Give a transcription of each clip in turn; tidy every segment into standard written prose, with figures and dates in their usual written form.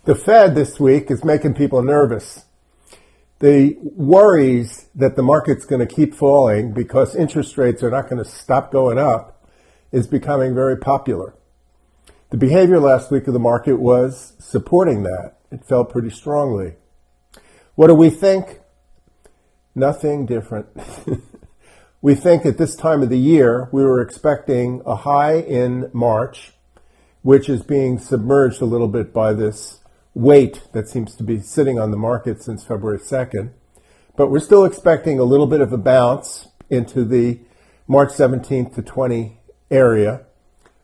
The Fed this week is making people nervous. The worries that the market's going to keep falling because interest rates are not going to stop going up is becoming very popular. The behavior last week of the market was supporting that. It fell pretty strongly. What do we think? Nothing different. We think at this time of the year, we were expecting a high in March, which is being submerged a little bit by this weight that seems to be sitting on the market since February 2nd. But we're still expecting a little bit of a bounce into the March 17th to 20 area,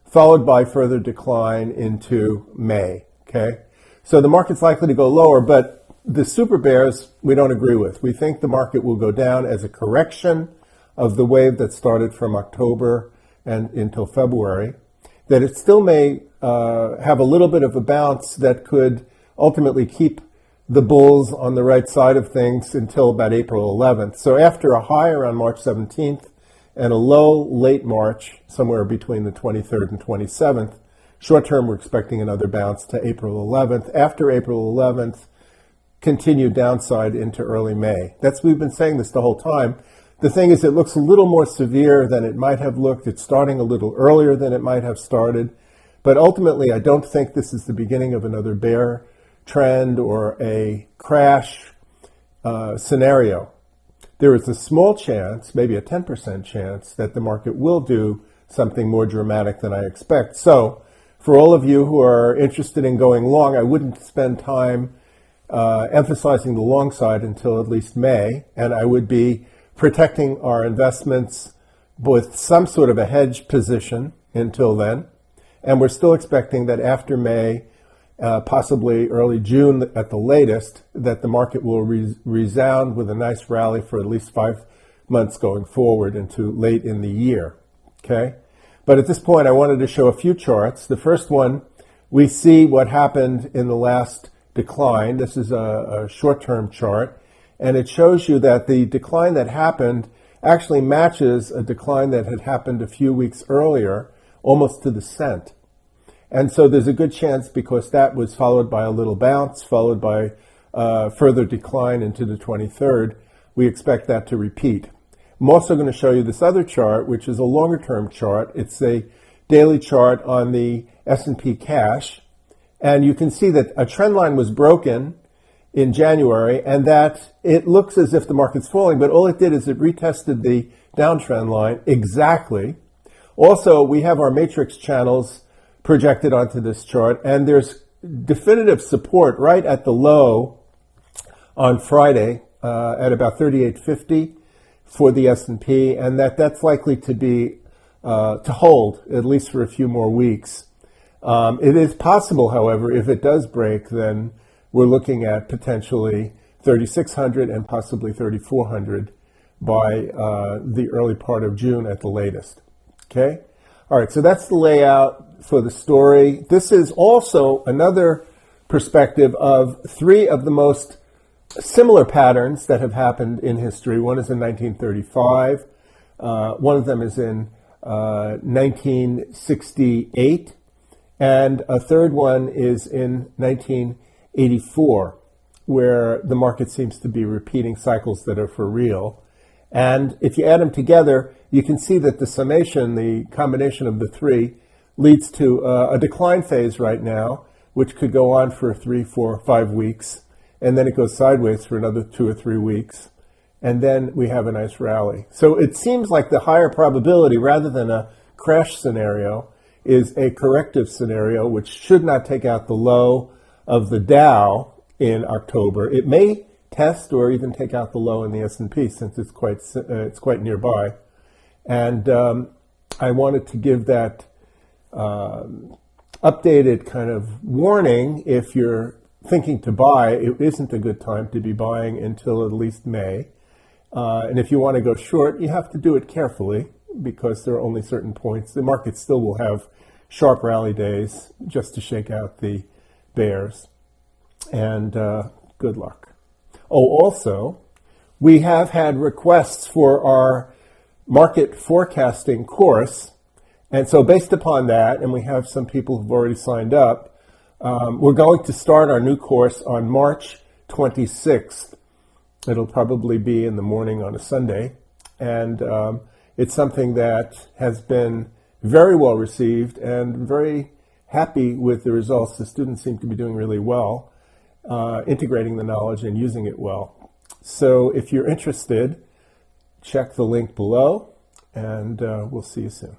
followed by further decline into May. Okay, so the market's likely to go lower, but the super bears we don't agree with. We think the market will go down as a correction of the wave that started from October and until February, that it still may have a little bit of a bounce that could ultimately keep the bulls on the right side of things until about April 11th. So after a high around March 17th and a low late March, somewhere between the 23rd and 27th, short term we're expecting another bounce to April 11th. After April 11th, continued downside into early May. We've been saying this the whole time. The thing is, it looks a little more severe than it might have looked. It's starting a little earlier than it might have started. But ultimately, I don't think this is the beginning of another bear trend or a crash scenario. There is a small chance, maybe a 10% chance, that the market will do something more dramatic than I expect. So for all of you who are interested in going long, I wouldn't spend time emphasizing the long side until at least May, and I would be protecting our investments with some sort of a hedge position until then. And we're still expecting that after May, possibly early June at the latest, that the market will resound with a nice rally for at least 5 months going forward into late in the year. Okay? But at this point, I wanted to show a few charts. The first one, we see what happened in the last decline. This is a short-term chart. And it shows you that the decline that happened actually matches a decline that had happened a few weeks earlier, almost to the cent. And so there's a good chance, because that was followed by a little bounce, followed by further decline into the 23rd, we expect that to repeat. I'm also going to show you this other chart, which is a longer-term chart. It's a daily chart on the S&P cash. And you can see that a trend line was broken in January, and that it looks as if the market's falling, but all it did is it retested the downtrend line exactly. Also, we have our matrix channels projected onto this chart, and there's definitive support right at the low on Friday at about 38.50 for the S&P, and that's likely to be to hold at least for a few more weeks. It is possible, however, if it does break, then we're looking at potentially 3,600 and possibly 3,400 by the early part of June at the latest. Okay? All right, so that's the layout for the story. This is also another perspective of three of the most similar patterns that have happened in history. One is in 1935. One of them is in 1968. And a third one is in 1984, where the market seems to be repeating cycles that are for real. And if you add them together, you can see that the summation, the combination of the three, leads to a decline phase right now, which could go on for 3, 4, 5 weeks. And then it goes sideways for another 2 or 3 weeks. And then we have a nice rally. So it seems like the higher probability, rather than a crash scenario, is a corrective scenario, which should not take out the low of the Dow in October. It may test or even take out the low in the S&P, since it's quite nearby. And I wanted to give that updated kind of warning. If you're thinking to buy, it isn't a good time to be buying until at least May. And if you want to go short, you have to do it carefully, because there are only certain points. The market still will have sharp rally days just to shake out the bears. And good luck. Oh, also, we have had requests for our market forecasting course. And so based upon that, and we have some people who've already signed up, We're going to start our new course on March 26th. It'll probably be in the morning on a Sunday. And it's something that has been very well received and very happy with the results. The students seem to be doing really well, integrating the knowledge and using it well. So if you're interested, check the link below, and we'll see you soon.